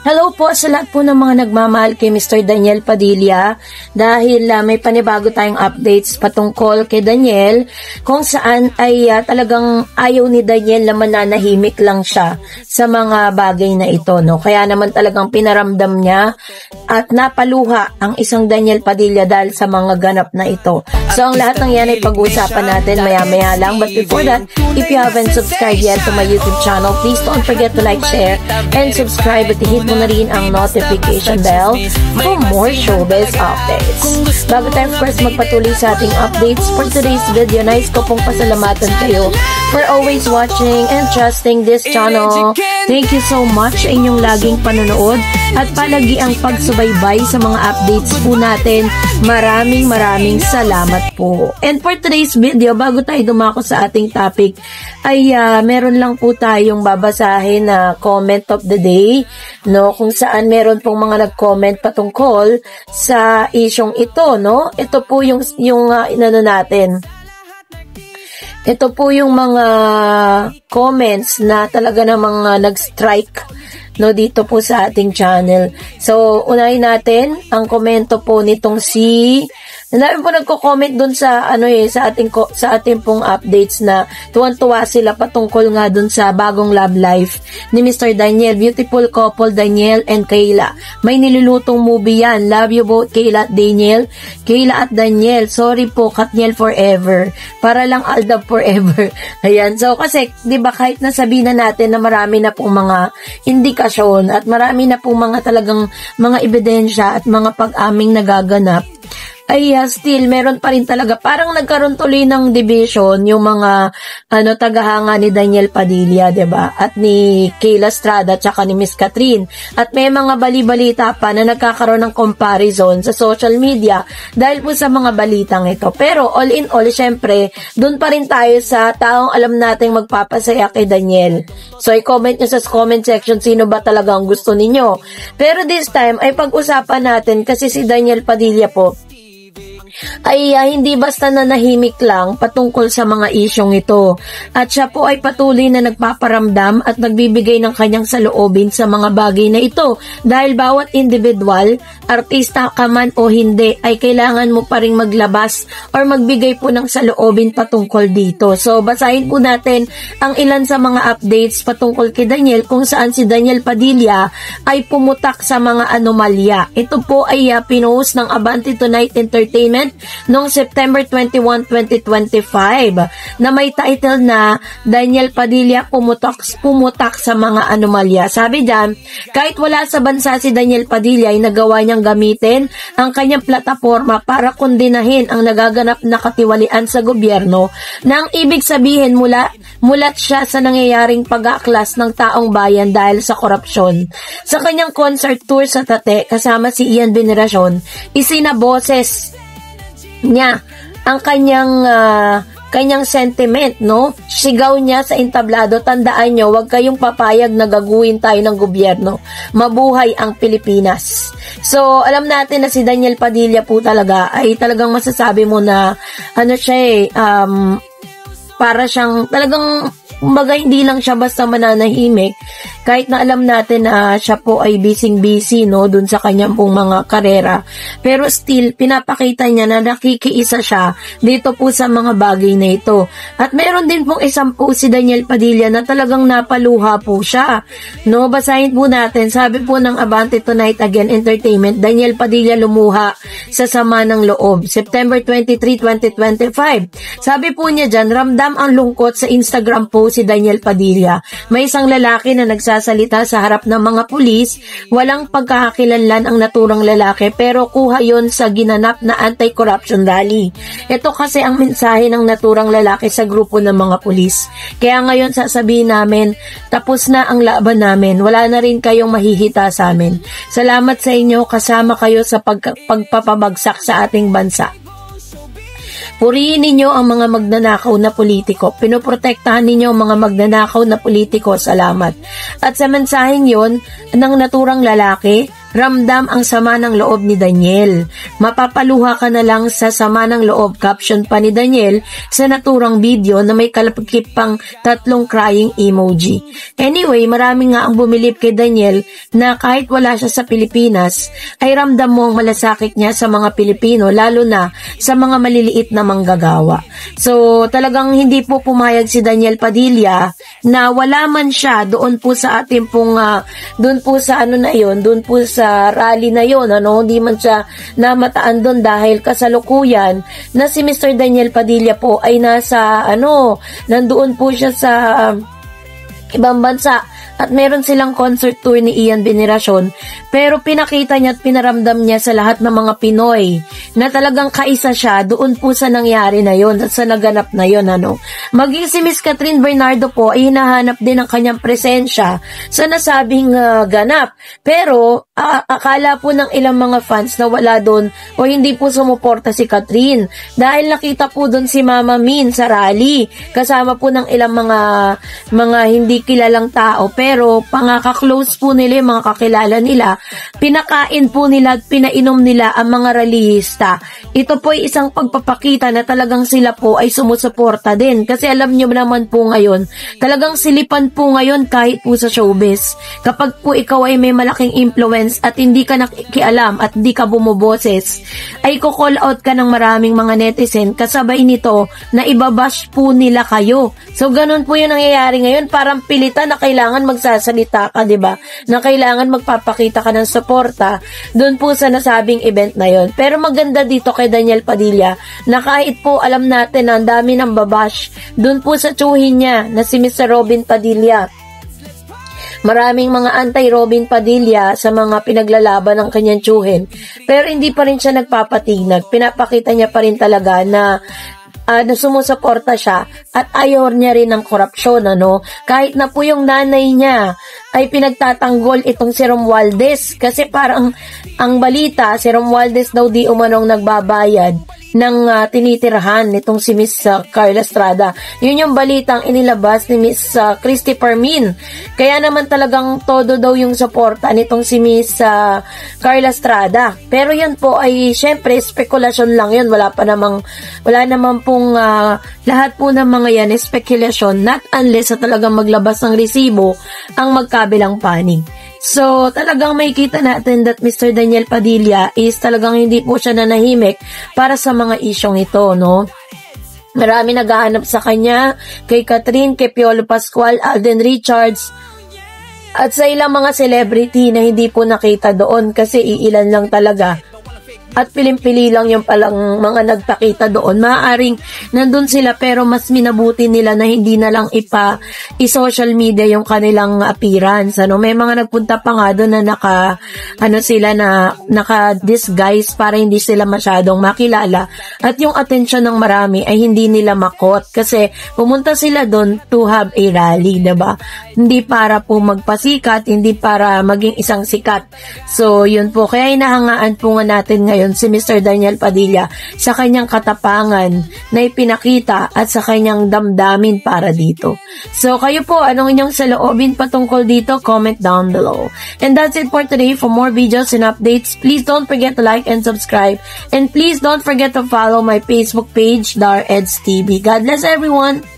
Hello po sa lahat po ng mga nagmamahal kay Mr. Daniel Padilla dahil may panibago tayong updates patungkol kay Daniel kung saan ay talagang ayaw ni Daniel na mananahimik lang siya sa mga bagay na ito. No? Kaya naman talagang pinaramdam niya at napaluha ang isang Daniel Padilla dahil sa mga ganap na ito. So ang lahat ng yan ay pag-uusapan natin maya-maya lang. But before that, if you haven't subscribed yet to my YouTube channel, please don't forget to like, share, and subscribe at hit mo na rin ang notification bell for more showbiz updates. Bago tayo of course magpatuloy sa ating updates for today's video, nais ko pong pasalamatan kayo for always watching and trusting this channel. Thank you so much sa inyong laging panonood at palagi ang pagsubaybay sa mga updates po natin. Maraming salamat po. And for today's video, bago tayo dumako sa ating topic, ay meron lang po tayong babasahin na comment of the day, no, kung saan meron pong mga nag-comment patungkol sa isyong ito, no. Ito po yung inano natin. Ito po yung mga comments na talaga namang nag-strike, no, dito po sa ating channel. So, unahin natin ang komento po nitong si Nandami po nagko-comment dun sa sa ating pong updates na tuwan-tuwa sila patungkol nga dun sa bagong love life ni Mr. Daniel. Beautiful couple, Daniel and Kayla. May nilulutong movie yan. Love you both, Kayla at Daniel. Kayla at Daniel. Sorry po, Katniel forever. Para lang Aldab forever. Ayan. So kasi 'di ba kahit nasabihin na natin na marami na pong mga indikasyon at marami na pong mga talagang mga ebidensya at mga pag-aming nagaganap, ay still meron pa rin talaga, parang nagkaroon tuloy ng division yung mga tagahanga ni Daniel Padilla, 'di ba? At ni Kayla Estrada at saka ni Miss Catherine. At may mga bali-balita pa na nagkakaroon ng comparison sa social media dahil po sa mga balitang ito. Pero all in all, syempre, doon pa rin tayo sa taong alam nating magpapasaya kay Daniel. So i-comment nyo sa comment section sino ba talaga ang gusto ninyo. Pero this time ay pag-usapan natin kasi si Daniel Padilla po ay hindi basta nanahimik lang patungkol sa mga isyong ito. At siya po ay patuloy na nagpaparamdam at nagbibigay ng kanyang saloobin sa mga bagay na ito. Dahil bawat individual, artista ka man o hindi, ay kailangan mo pa rin maglabas or magbigay po ng saloobin patungkol dito. So basahin po natin ang ilan sa mga updates patungkol kay Daniel kung saan si Daniel Padilla ay pumutak sa mga anomalya. Ito po ay pinost ng Abante Tonight Entertainment noong September 21, 2025 na may title na Daniel Padilla pumutak sa mga anomalya. Sabi diyan, kahit wala sa bansa si Daniel Padilla ay nagawa niyang gamitin ang kanyang plataforma para kondinahin ang nagaganap na katiwalian sa gobyerno na ang ibig sabihin mulat siya sa nangyayaring pag-aaklas ng taong bayan dahil sa korupsyon. Sa kanyang concert tour sa Tate kasama si Ian Veneracion, isinaboses niya ang kanyang sentiment, no? Sigaw niya sa entablado, tandaan nyo, huwag kayong papayag na gaguhin tayo ng gobyerno. Mabuhay ang Pilipinas. So, alam natin na si Daniel Padilla po talaga ay talagang masasabi mo na para siyang talagang kumbaga hindi lang siya basta mananahimik, kahit na alam natin na siya po ay busy, no, dun sa kanyang pong mga karera. Pero still, pinapakita niya na nakikiisa siya dito po sa mga bagay na ito. At meron din pong isang po si Daniel Padilla na talagang napaluha po siya. No, basahin po natin. Sabi po ng Abante Tonight Again Entertainment, Daniel Padilla lumuha sa sama ng loob. September 23, 2025. Sabi po niya dyan, ramdam ang lungkot sa Instagram po si Daniel Padilla. May isang lalaki na nagsasalita sa harap ng mga pulis. Walang pagkakakilanlan ang naturang lalaki pero kuha yon sa ginanap na anti-corruption rally. Ito kasi ang mensahe ng naturang lalaki sa grupo ng mga pulis. Kaya ngayon sasabihin namin, tapos na ang laban namin. Wala na rin kayong mahihita sa amin. Salamat sa inyo, kasama kayo sa pagpapabagsak sa ating bansa. Purihin ninyo ang mga magnanakaw na politiko. Pinoprotektahan ninyo ang mga magnanakaw na politiko. Salamat. At sa mensaheng yon ng naturang lalaki, ramdam ang sama ng loob ni Daniel. Mapapaluha ka na lang sa sama ng loob, caption pa ni Daniel sa naturang video na may kalapit pang 3 crying emoji. Anyway, marami nga ang bumilib kay Daniel na kahit wala siya sa Pilipinas, ay ramdam mo ang malasakit niya sa mga Pilipino, lalo na sa mga maliliit na manggagawa. So, talagang hindi po pumayag si Daniel Padilla na wala man siya doon po sa ating pong doon po sa doon po sa rally na yon, hindi man siya namataan doon dahil kasalukuyan na si Mr. Daniel Padilla po ay nasa nandoon po siya sa ibang bansa at meron silang concert tour ni Ian Veneracion, pero pinakita niya at pinaramdam niya sa lahat ng mga Pinoy na talagang kaisa siya doon po sa nangyari na yon at sa naganap na yon. Maging si Miss Catherine Bernardo po ay hinahanap din ang kanyang presensya sa nasabing ganap, pero akala po ng ilang mga fans na wala doon o hindi po sumuporta si Catherine dahil nakita po doon si Mama Min sa rally kasama po ng ilang mga hindi kilalang tao, pero pangaka-close po nila, mga kakilala nila, pinakain po nila at pinainom nila ang mga rallyista. Ito po ay isang pagpapakita na talagang sila po ay sumusuporta din, kasi alam nyo naman po ngayon, talagang silipan po ngayon kahit po sa showbiz. Kapag po ikaw ay may malaking influence at hindi ka nakikialam at hindi ka bumuboses, ay ko-call out ka ng maraming mga netizen kasabay nito na ibabash po nila kayo. So ganun po yung nangyayari ngayon, parang pilitan na kailangan magsasalita ka, diba? Na kailangan magpapakita ka ng suporta doon po sa nasabing event na yon. Pero maganda dito kay Daniel Padilla na kahit po alam natin na ang dami ng babash doon po sa tsuhin niya na si Mr. Robin Padilla. Maraming mga anti-Robin Padilla sa mga pinaglalaban ng kanyang tsuhin. Pero hindi pa rin siya nagpapatinag. Pinapakita niya pa rin talaga na sumusuporta siya at ayaw niya rin ng korupsyon, kahit na po yung nanay niya ay pinagtatanggol itong si Romualdez kasi parang ang balita, si Romualdez daw di umanong nagbabayad ng tinitirahan nitong si Miss Carla Estrada. Yun yung balitang inilabas ni Miss Christy Permin. Kaya naman talagang todo daw yung suporta nitong si Miss Carla Estrada. Pero yan po ay syempre spekulasyon lang yun. Wala naman pong lahat po ng mga yan spekulasyon, not unless sa talagang maglabas ng resibo ang magkabilang panig. So, talagang makikita natin that Mr. Daniel Padilla is talagang hindi po siya nanahimik para sa mga isyong ito, Marami naghahanap sa kanya, kay Catherine, kay Piolo Pascual, Alden Richards, at sa ilang mga celebrity na hindi po nakita doon kasi iilan lang talaga. At pilim-pili lang yung palang mga nagpakita doon. Maaaring nandun sila pero mas minabuti nila na hindi na lang i-social media yung kanilang appearance. May mga nagpunta pa nga doon na naka-disguise para hindi sila masyadong makilala. At yung atensyon ng marami ay hindi nila makot kasi pumunta sila doon to have a rally, diba? Hindi para po magpasikat, hindi para maging isang sikat. So, yun po. Kaya inahangaan po nga natin ngayon si Mr. Daniel Padilla sa kanyang katapangan na ipinakita at sa kanyang damdamin para dito. So, kayo po, anong inyong saloobin patungkol dito? Comment down below. And that's it for today. For more videos and updates, please don't forget to like and subscribe. And please don't forget to follow my Facebook page, Dar Eds TV. God bless everyone!